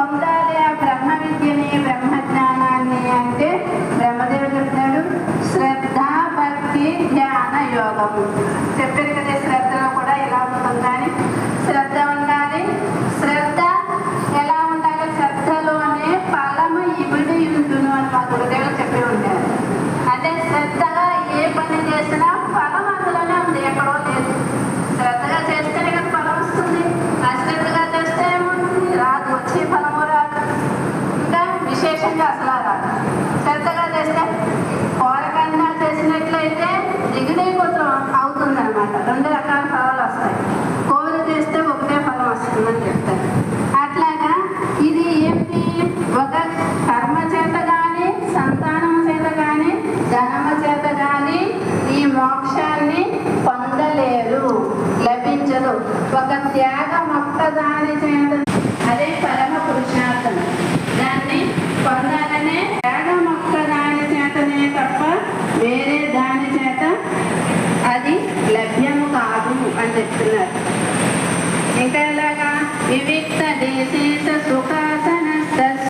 పొందాలి ఆ బ్రహ్మ విద్యని, బ్రహ్మజ్ఞానాన్ని అంటే బ్రహ్మదేవుడు చెప్తున్నాడు శ్రద్ధ, భక్తి, ధ్యాన, యోగం. చెప్పారు కదా శ్రద్ధలో కూడా ఎలా ఉంటుందని. శ్రద్ధ ఉండాలి. శ్రద్ధ ఎలా ఉండాలి? శ్రద్ధలోనే ఫలము ఇవిడి ఉండును అని మా గురుదేవులు చెప్పి ఉంటారు. అంటే శ్రద్ధగా ఏ పని చేసినా ఫలం అందులోనే ఉంది, ఎక్కడో లేదు. శ్రద్ధగా చేస్తేనే కదా ఫలం వస్తుంది. అశ్రద్ధగా చేస్తే ఏముంటుంది? రాదు, వచ్చే ఫలము రాదు, ఇంకా విశేషంగా అసలు రాదు. శ్రద్ధగా చేస్తే కోరకన్నా చేసినట్లయితే దిగుదీపుత్రం అవుతుంది అనమాట. 2 రకాల ఫలాలు వస్తాయి. కోరి చేస్తే ఒకటే ఫలం వస్తుందని చెప్తారు. అట్లాగా ఇది ఏంటి? ఒక కర్మ చేత కానీ, సంతానం చేత కానీ, ధనమ చేత కానీ ఈ మోక్షాన్ని పొందలేరు, లభించదు. ఒక త్యాగం ఒక్కదాని చేత, అదే పరమ పురుషార్థం. దాన్ని పొందాలనే త్యాగం ఒక్కదాని చేతనే తప్ప వేరే దాని చేత అది లభ్యము కాదు అని చెప్తున్నారు.